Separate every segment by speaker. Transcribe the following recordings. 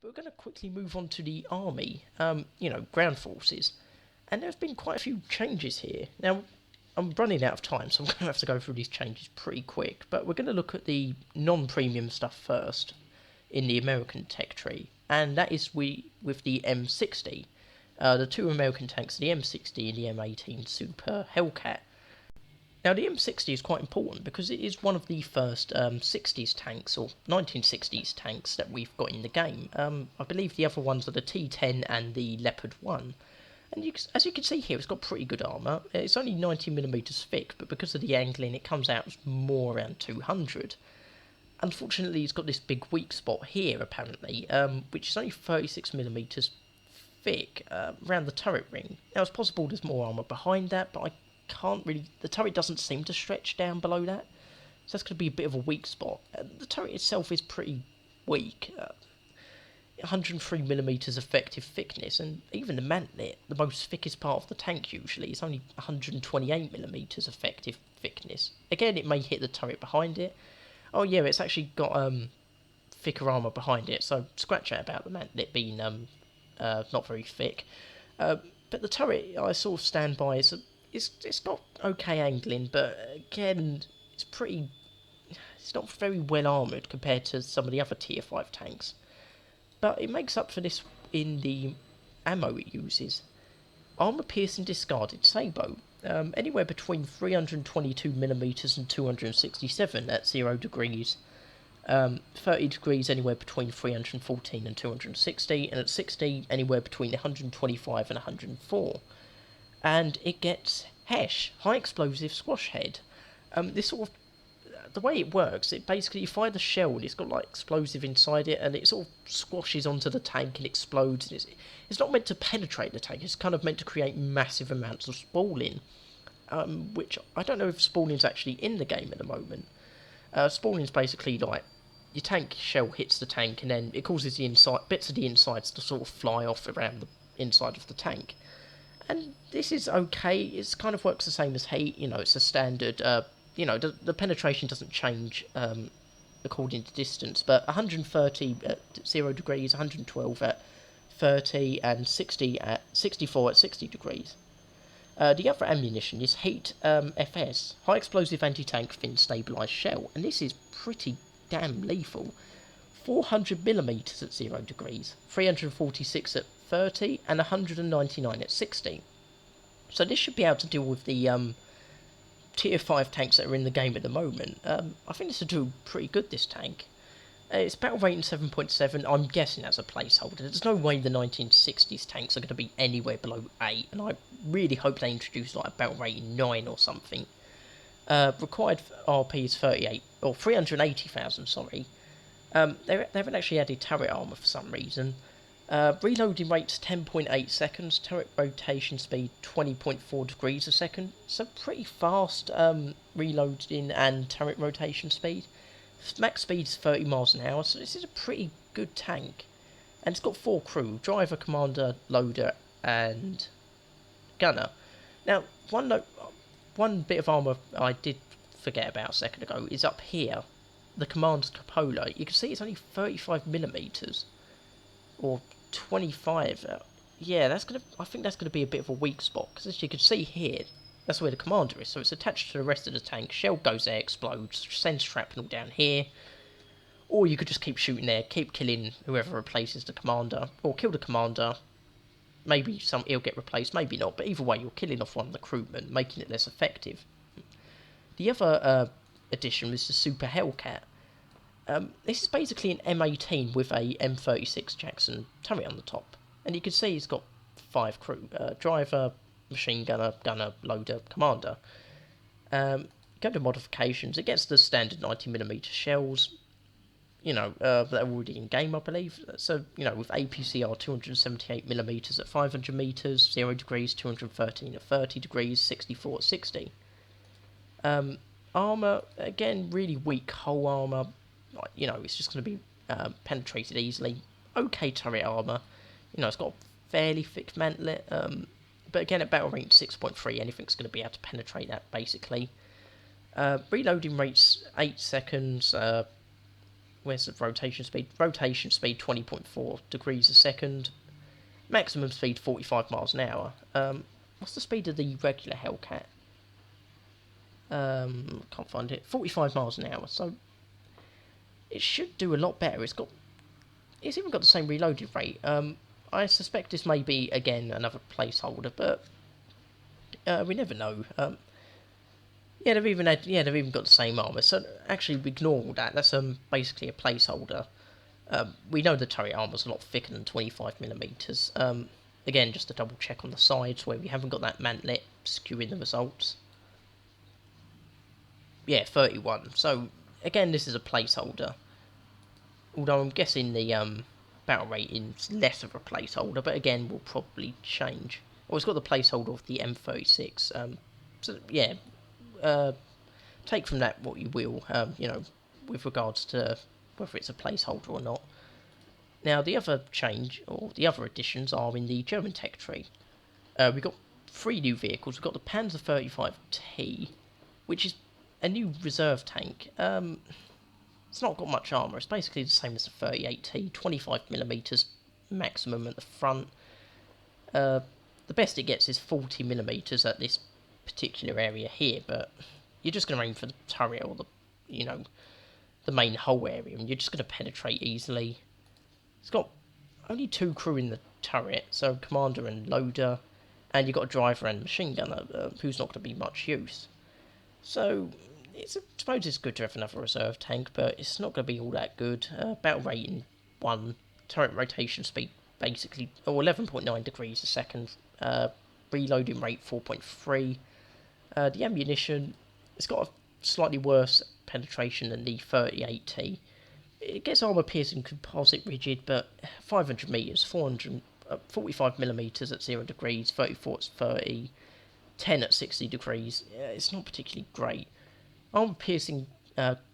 Speaker 1: But we're going to quickly move on to the army, ground forces. And there's been quite a few changes here. Now, I'm running out of time, so I'm going to have to go through these changes pretty quick. But we're going to look at the non-premium stuff first in the American tech tree, and that is with the M60. The two American tanks, the M60 and the M18 Super Hellcat. Now, the M60 is quite important because it is one of the first 60s tanks, or 1960s tanks, that we've got in the game. I believe the other ones are the T10 and the Leopard 1. And as you can see here, it's got pretty good armour. It's only 90mm thick, but because of the angling, it comes out more around 200. Unfortunately, it's got this big weak spot here, apparently, which is only 36mm thick around the turret ring. Now, it's possible there's more armour behind that, but I can't really. The turret doesn't seem to stretch down below that, so that's going to be a bit of a weak spot. The turret itself is pretty weak. 103mm effective thickness, and even the mantlet, the most thickest part of the tank usually, is only 128mm effective thickness. Again, it may hit the turret behind it. Oh yeah, it's actually got thicker armour behind it, so scratch that about the mantlet being not very thick. But the turret I sort of stand by it's got okay angling, but again, it's not very well armoured compared to some of the other tier 5 tanks. But it makes up for this in the ammo it uses. Armour piercing discarded sabot, anywhere between 322mm and 267 at 0 degrees. 30 degrees anywhere between 314 and 260, and at 60 anywhere between 125 and 104. And it gets HESH, high explosive squash head. This sort of the way it works, it basically you fire the shell and it's got like explosive inside it, and it sort of squashes onto the tank and explodes. And it's not meant to penetrate the tank. It's kind of meant to create massive amounts of spalling, which I don't know if spalling's actually in the game at the moment. Spalling's basically like your tank shell hits the tank and then it causes the inside bits of the insides to sort of fly off around the inside of the tank. And this is okay. It kind of works the same as heat. It's a standard. The penetration doesn't change according to distance, but 130 at 0 degrees, 112 at 30, and 64 at 60 degrees. The other ammunition is Heat FS, High Explosive Anti-Tank Thin Stabilised Shell, and this is pretty damn lethal. 400mm at 0 degrees, 346 at 30, and 199 at 60. So this should be able to deal with the tier 5 tanks that are in the game at the moment. I think this will do pretty good, this tank. It's battle rating 7.7, I'm guessing that's a placeholder. There's no way the 1960s tanks are going to be anywhere below 8, and I really hope they introduce like a battle rating 9 or something. Required RP is 38, or 380,000, sorry. They haven't actually added turret armour for some reason. Reloading rate's 10.8 seconds, turret rotation speed 20.4 degrees a second, so pretty fast reloading and turret rotation speed. Max speed is 30 miles an hour, so this is a pretty good tank. And it's got 4 crew, driver, commander, loader, and gunner. Now, one bit of armour I did forget about a second ago is up here, the commander's cupola. You can see it's only 35mm, or 25. Yeah, I think that's gonna be a bit of a weak spot, because as you can see here, that's where the commander is, so it's attached to the rest of the tank. Shell goes there, explodes, sends shrapnel down here. Or you could just keep shooting there, keep killing whoever replaces the commander, or kill the commander. Maybe he'll get replaced, maybe not, but either way, you're killing off one of the crewmen, making it less effective. The other addition was the Super Hellcat. This is basically an M18 with a M36 Jackson turret on the top. And you can see it's got 5 crew. Driver, machine gunner, loader, commander. Go to modifications, it gets the standard 90mm shells, that are already in game, I believe. So, with APCR 278mm at 500 metres, 0 degrees, 213 at 30 degrees, 64 at 60. Armour, again, really weak hull armour. It's just going to be penetrated easily. Okay turret armour. It's got a fairly thick mantlet. But again, at battle range 6.3, anything's going to be able to penetrate that, basically. Reloading rate's 8 seconds. Where's the rotation speed? Rotation speed 20.4 degrees a second. Maximum speed 45 miles an hour. What's the speed of the regular Hellcat? Can't find it. 45 miles an hour. So it should do a lot better. It's even got the same reloading rate. I suspect this may be again another placeholder, but we never know. Yeah, they've even got the same armor. So actually, ignore all that. That's basically a placeholder. We know the turret armor's a lot thicker than 25mm. Again, just to double check on the sides where we haven't got that mantlet skewing the results. Yeah, 31. So again, this is a placeholder. Although I'm guessing the battle rating's less of a placeholder, but again, will probably change. Well, it's got the placeholder of the M36. So yeah, take from that what you will. With regards to whether it's a placeholder or not. Now, the other change, or the other additions, are in the German tech tree. We've got 3 new vehicles. We've got the Panzer 35T, which is a new reserve tank. It's not got much armour. It's basically the same as the 38T, 25mm maximum at the front. The best it gets is 40mm at this particular area here, but you're just going to aim for the turret or the main hull area, and you're just going to penetrate easily. It's got only 2 crew in the turret, so commander and loader, and you've got a driver and machine gunner, who's not going to be much use. So, I suppose it's good to have another reserve tank, but it's not going to be all that good. Battle rating 1, turret rotation speed basically 11.9 degrees a second, reloading rate 4.3. The ammunition, it's got a slightly worse penetration than the 38T. It gets armour-piercing composite rigid, but 500 metres, 45mm at 0 degrees, 34 at 30, 10 at 60 degrees. It's not particularly great. Armour-piercing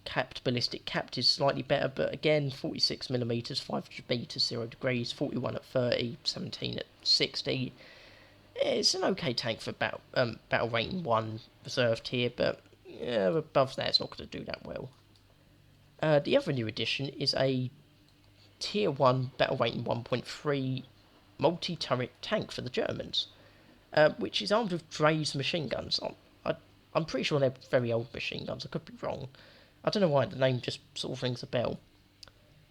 Speaker 1: capped ballistic capped is slightly better, but again, 46mm, 500 metres, 0 degrees, 41 at 30, 17 at 60. It's an okay tank for battle rating 1 reserve tier, but above that it's not going to do that well. The other new addition is a Tier 1 battle rating 1.3 multi-turret tank for the Germans, which is armed with Dreyse machine guns. I'm pretty sure they're very old machine guns, I could be wrong. I don't know why the name just sort of rings a bell.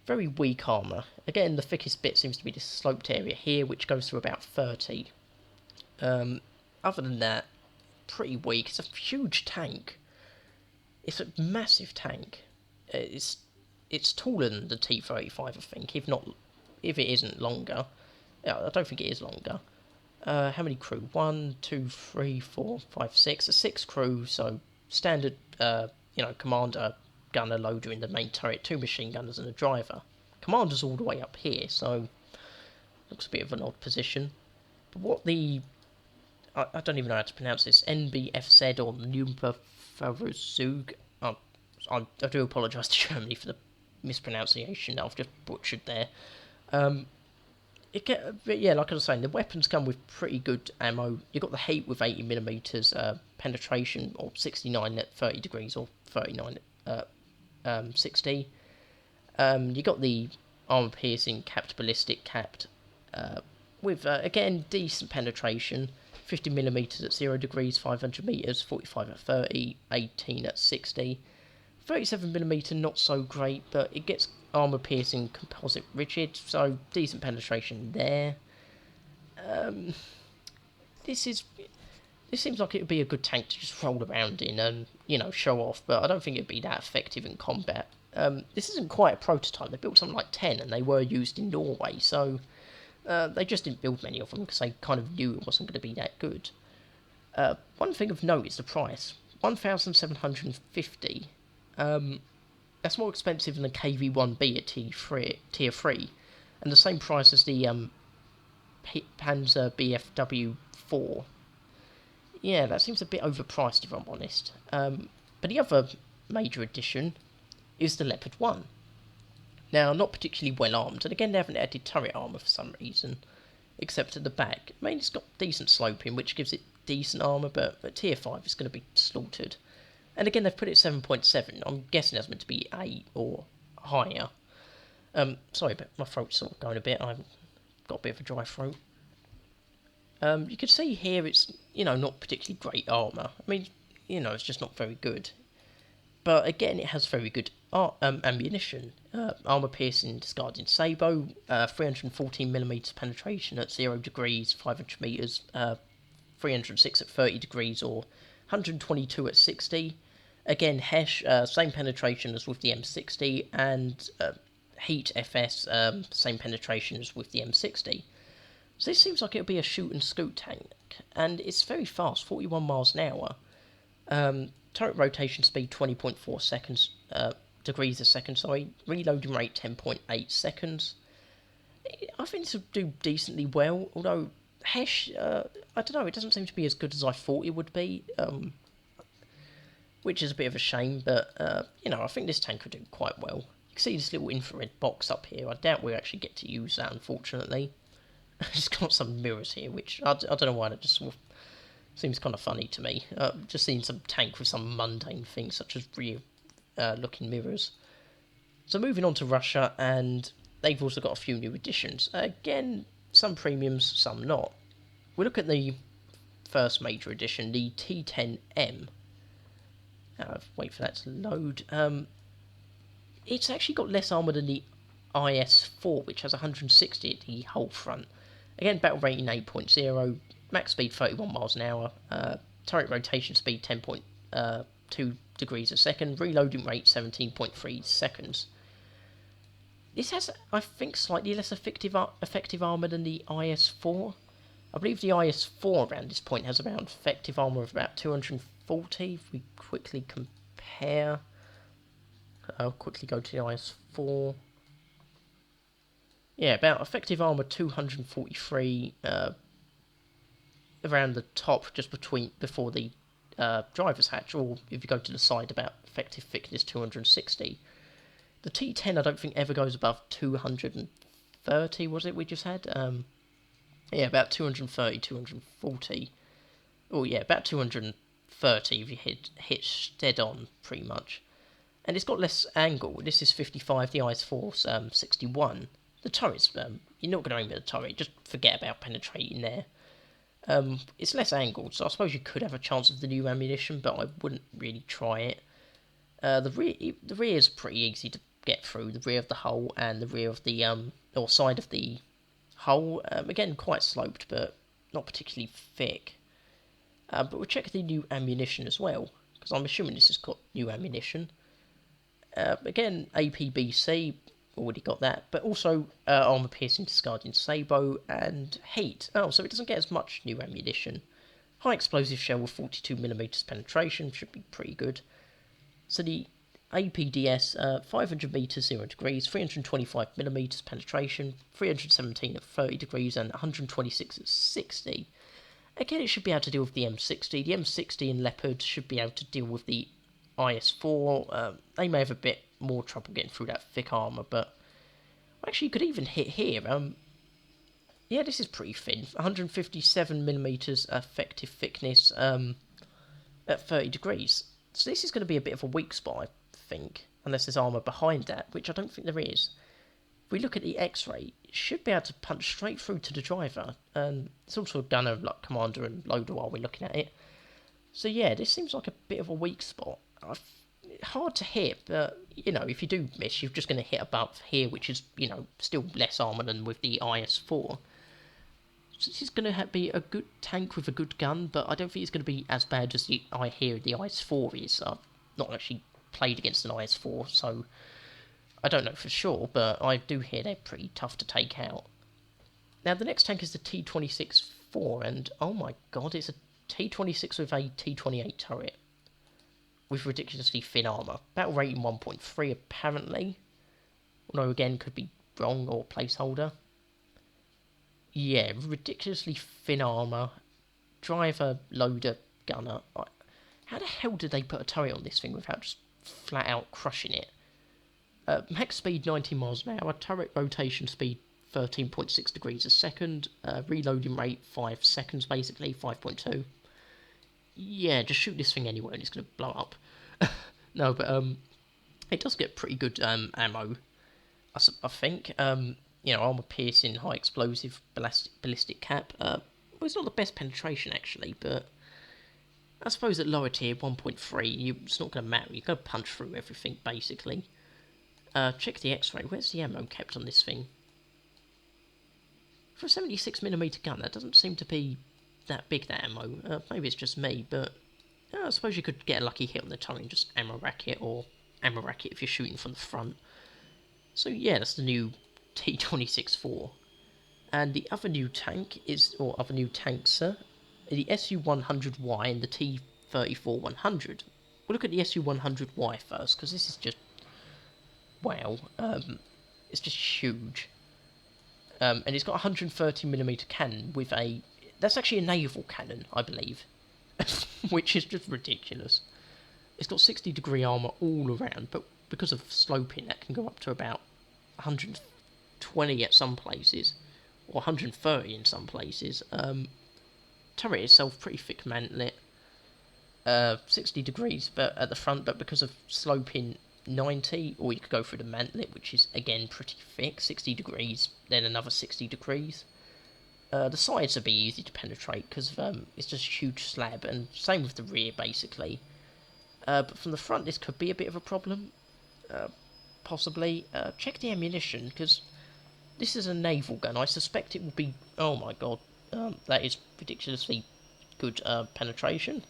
Speaker 1: Very weak armour. Again, the thickest bit seems to be this sloped area here, which goes to about 30. Other than that, pretty weak. It's a huge tank. It's a massive tank. It's taller than the T-35, I think, if it isn't longer. Yeah, I don't think it is longer. How many crew? 1, 2, 3, 4, 5, 6. 6 crew, so standard, commander, gunner, loader in the main turret, 2 machine gunners and a driver. Commander's all the way up here, so looks a bit of an odd position. But what I don't even know how to pronounce this, NBFZ or Nürnberg. I do apologise to Germany for the mispronunciation that I've just butchered there. Like I was saying, the weapons come with pretty good ammo. You've got the Hate with 80mm penetration, or 69 at 30 degrees, or 39 at 60. You got the armor-piercing capped ballistic capped, with again decent penetration. 50mm at 0 degrees, 500 metres, 45 at 30, 18 at 60. 37mm not so great, but it gets armour-piercing composite rigid, so decent penetration there. This seems like it would be a good tank to just roll around in and, show off, but I don't think it'd be that effective in combat. This isn't quite a prototype. They built something like 10, and they were used in Norway, so they just didn't build many of them because they kind of knew it wasn't going to be that good. One thing of note is the price. 1,750. That's more expensive than the KV-1B at Tier 3, and the same price as the Panzer BFW4. Yeah, that seems a bit overpriced if I'm honest. But the other major addition is the Leopard 1. Now, not particularly well armed, and again they haven't added turret armour for some reason, except at the back. I mean, it's got decent sloping, which gives it decent armour, but at Tier 5 it's going to be slaughtered. And again, they've put it 7.7. I'm guessing that's meant to be 8, or higher. Sorry, but my throat's sort of going a bit. I've got a bit of a dry throat. You can see here it's, not particularly great armour. I mean, it's just not very good. But again, it has very good ammunition. Armour piercing discarding sabot, 314mm penetration at 0 degrees, 500 metres, 306 at 30 degrees, or 122 at 60. Again, Hesh, same penetration as with the M60, and Heat FS, same penetration as with the M60. So this seems like it'll be a shoot and scoot tank, and it's very fast, 41 miles an hour. Turret rotation speed 20.4 seconds, degrees a second, sorry. Reloading rate 10.8 seconds. I think this will do decently well, although Hesh, I don't know, it doesn't seem to be as good as I thought it would be, which is a bit of a shame, but, I think this tank will do quite well. You can see this little infrared box up here. I doubt we'll actually get to use that, unfortunately. Just got some mirrors here, which I don't know why, that just sort of seems kind of funny to me. Just seeing some tank with some mundane things such as rear looking mirrors. So moving on to Russia, and they've also got a few new additions. Again, some premiums, some not. We look at the first major addition, the T10M. Wait for that to load. It's actually got less armour than the IS-4, which has 160 at the whole front. Again, battle rating 8.0, max speed 31 miles an hour, turret rotation speed 10.2 degrees a second, reloading rate 17.3 seconds. This has, I think, slightly less effective armour than the IS-4. I believe the IS-4 around this point has around effective armour of about 240. If we quickly compare, I'll quickly go to the IS-4. Yeah, about effective armour 243, around the top, just before the driver's hatch, or if you go to the side, about effective thickness 260. The T10 I don't think ever goes above 230, was it we just had? Yeah, about 230, 240. Oh yeah, about 230 if you hit dead on, pretty much. And it's got less angle. This is 55, the IS-4's 61. The turret's, you're not going to aim at the turret, just forget about penetrating there. It's less angled, so I suppose you could have a chance of the new ammunition, but I wouldn't really try it. The rear is pretty easy to get through, the rear of the hull and the rear of the, or side of the hull. Again, quite sloped, but not particularly thick. But we'll check the new ammunition as well, because I'm assuming this has got new ammunition. Again, APBC, already got that, but also armour piercing discarding sabot and heat. Oh, so it doesn't get as much new ammunition. High explosive shell with 42mm penetration should be pretty good. So the APDS, 500 metres 0 degrees, 325mm penetration, 317 at 30 degrees and 126 at 60. Again, it should be able to deal with the M60. The M60 and Leopard should be able to deal with the IS-4. They may have a bit more trouble getting through that thick armour, but actually you could even hit here. Yeah, this is pretty thin. 157mm effective thickness at 30 degrees. So this is going to be a bit of a weak spot, I think, unless there's armour behind that, which I don't think there is. If we look at the X-ray, it should be able to punch straight through to the driver. It's also done a like commander and loader while we're looking at it. So yeah, this seems like a bit of a weak spot. Hard to hit, but, if you do miss, you're just going to hit above here, which is, still less armour than with the IS-4. So this is going to be a good tank with a good gun, but I don't think it's going to be as bad as I hear the IS-4 is. I've not actually played against an IS-4, so I don't know for sure, but I do hear they're pretty tough to take out. Now, the next tank is the T-26-4, and oh my god, it's a T-26 with a T-28 turret with ridiculously thin armour. Battle rating 1.3 apparently, although again could be wrong or placeholder. Yeah, ridiculously thin armour, driver, loader, gunner. How the hell did they put a turret on this thing without just flat out crushing it? Max speed 90 miles an hour, turret rotation speed 13.6 degrees a second, reloading rate 5 seconds basically, 5.2. Yeah, just shoot this thing anywhere and it's going to blow up. No, but It does get pretty good ammo, I think. Armor piercing, high explosive, ballistic cap. Well, it's not the best penetration actually, but I suppose at lower tier 1.3, it's not going to matter. You're going to punch through everything basically. Check the X-ray. Where's the ammo kept on this thing? For a 76mm gun, that doesn't seem to be that big, that ammo. Maybe it's just me, but I suppose you could get a lucky hit on the turret and just ammo rack it, or ammo rack it if you're shooting from the front. So yeah, that's the new T-26-4. And the other new tank is, or other new tanks, the SU-100Y and the T-34-100. We'll look at the SU-100Y first, because this is just, wow, it's just huge. And it's got a 130mm cannon with a, that's actually a naval cannon, I believe, which is just ridiculous. It's got 60-degree armour all around, but because of sloping, that can go up to about 120 at some places, or 130 in some places. Turret itself, pretty thick mantlet, 60 degrees but at the front, but because of sloping, 90, or you could go through the mantlet, which is again pretty thick, 60 degrees, then another 60 degrees. The sides would be easy to penetrate because it's just a huge slab, and same with the rear basically. But from the front, this could be a bit of a problem, possibly. Check the ammunition, because this is a naval gun. I suspect it will be, oh my god, that is ridiculously good penetration.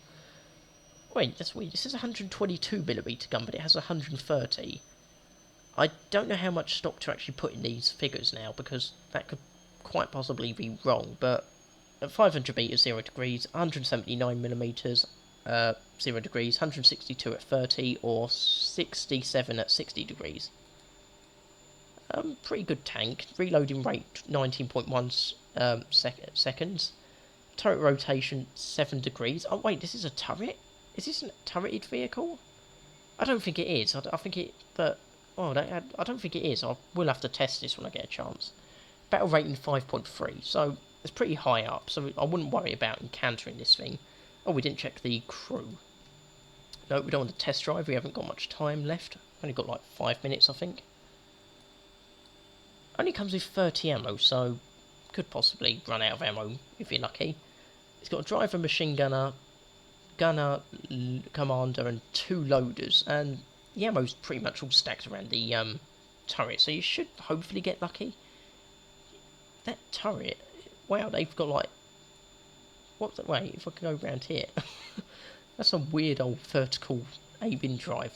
Speaker 1: Wait, that's weird. This is a 122mm gun, but it has 130. I don't know how much stock to actually put in these figures now, because that could quite possibly be wrong, but at 500 meters, 0 degrees, 179mm, 0 degrees, 162 at 30, or 67 at 60 degrees. Pretty good tank. Reloading rate 19.1 seconds. Turret rotation 7 degrees. Oh wait, this is a turret? Is this a turreted vehicle? I don't think it is. I think it, but oh, I don't think it is. I will have to test this when I get a chance. Battle rating 5.3, so it's pretty high up. So I wouldn't worry about encountering this thing. Oh, we didn't check the crew. No, we don't want to test drive. We haven't got much time left. Only got like 5 minutes, I think. Only comes with 30 ammo, so could possibly run out of ammo if you're lucky. It's got a driver, machine gunner, commander, and 2 loaders, and the ammo's pretty much all stacked around the turret, so you should hopefully get lucky. That turret, wow, they've got like, what's that? Wait, if I can go around here, that's a weird old vertical aiming drive.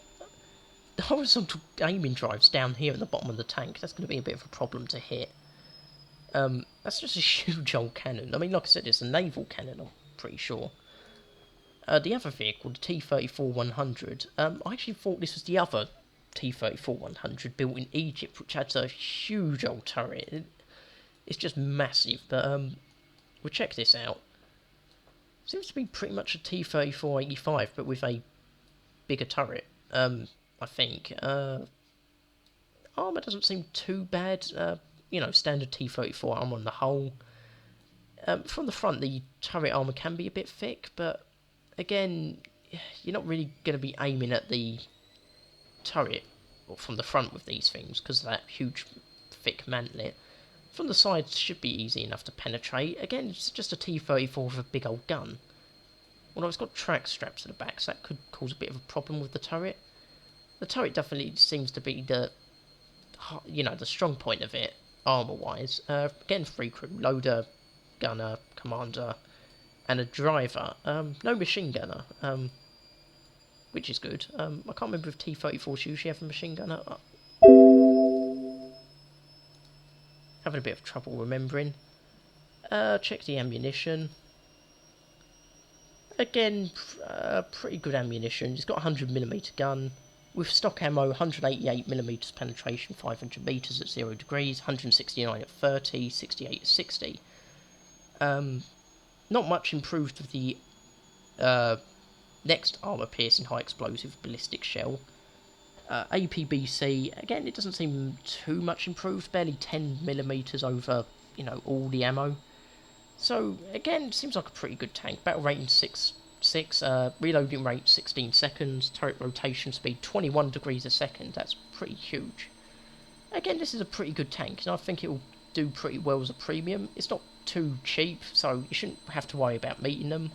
Speaker 1: The horizontal aiming drive's down here at the bottom of the tank. That's going to be a bit of a problem to hit. That's just a huge old cannon. I mean, like I said, it's a naval cannon, I'm pretty sure. The other vehicle, the T-34-100, I actually thought this was the other T-34-100 built in Egypt, which has a huge old turret. It's just massive, but we'll check this out. Seems to be pretty much a T-34-85, but with a bigger turret, I think. Armour doesn't seem too bad, standard T-34 armour on the whole. From the front, the turret armour can be a bit thick, but again, you're not really going to be aiming at the turret from the front with these things, because of that huge, thick mantlet. From the sides, should be easy enough to penetrate. Again, it's just a T-34 with a big old gun. Although it's got track straps at the back, so that could cause a bit of a problem with the turret. The turret definitely seems to be the strong point of it, armour-wise. Again, 3 crew, loader, gunner, commander, and a driver. No machine gunner, which is good. I can't remember if T-34s usually have a machine gunner. Having a bit of trouble remembering. Check the ammunition. Again, pretty good ammunition. It's got a 100mm gun. With stock ammo, 188mm penetration, 500 meters at 0 degrees, 169 at 30, 68 at 60. Not much improved with the next armour-piercing high explosive ballistic shell. APBC, again, it doesn't seem too much improved, barely 10mm over, all the ammo. So, again, seems like a pretty good tank. Battle rating 6 6, reloading rate 16 seconds, turret rotation speed 21 degrees a second. That's pretty huge. Again, this is a pretty good tank, and I think it will do pretty well as a premium. It's not too cheap, so you shouldn't have to worry about meeting them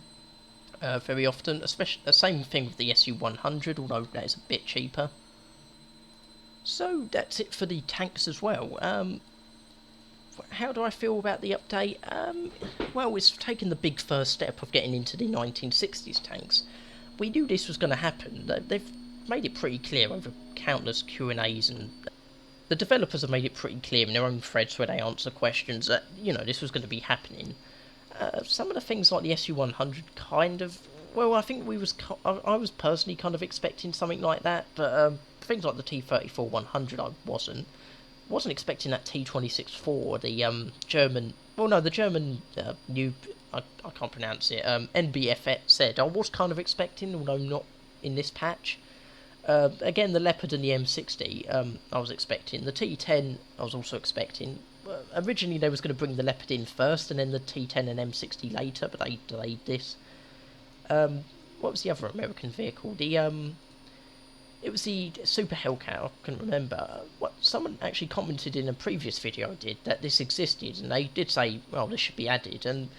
Speaker 1: very often. Especially the same thing with the SU-100, although that is a bit cheaper. So that's it for the tanks as well. How do I feel about the update? Well, it's taken the big first step of getting into the 1960s tanks. We knew this was going to happen. They've made it pretty clear over countless Q&As, and the developers have made it pretty clear in their own threads where they answer questions that, you know, this was going to be happening. Some of the things like the SU-100 kind of... Well, I think I was personally kind of expecting something like that, but things like the T-34-100 I wasn't expecting that T-26-4, the German... Well, no, the German new... I can't pronounce it. NBFZ, I was kind of expecting, although not in this patch. Again, the Leopard and the M60, I was expecting. The T10, I was also expecting. Originally, they was going to bring the Leopard in first, and then the T10 and M60 later, but they delayed this. What was the other American vehicle? It was the Super Hellcat, I couldn't remember. Someone actually commented in a previous video I did that this existed, and they did say, well, this should be added, and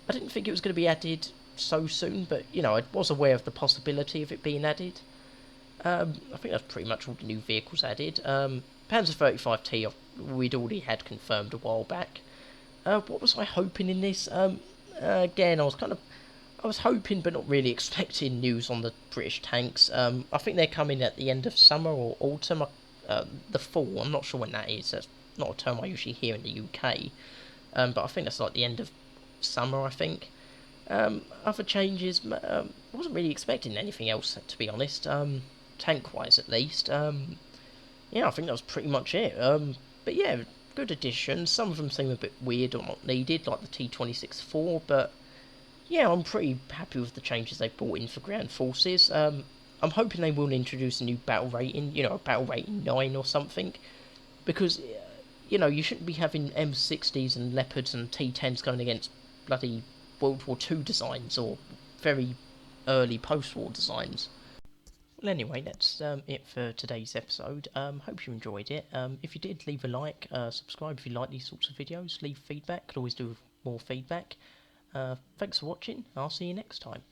Speaker 1: I didn't think it was going to be added so soon, but, you know, I was aware of the possibility of it being added. I think that's pretty much all the new vehicles added. Panzer 35T we'd already had confirmed a while back. What was I hoping in this? Again, I was hoping but not really expecting news on the British tanks. I think they're coming at the end of summer or autumn. The fall, I'm not sure when that is. That's not a term I usually hear in the UK. But I think that's like the end of summer, I think. Other changes, I wasn't really expecting anything else, to be honest. Tank-wise, at least. Yeah, I think that was pretty much it. But yeah, good additions. Some of them seem a bit weird or not needed, like the T-26-4, but yeah, I'm pretty happy with the changes they've brought in for ground forces. I'm hoping they will introduce a new battle rating, you know, a battle rating 9 or something, because, you know, you shouldn't be having M60s and Leopards and T10s going against bloody World War II designs or very early post-war designs. Well, anyway, that's it for today's episode. Hope you enjoyed it. If you did, leave a like, subscribe if you like these sorts of videos, leave feedback, could always do with more feedback. Thanks for watching, I'll see you next time.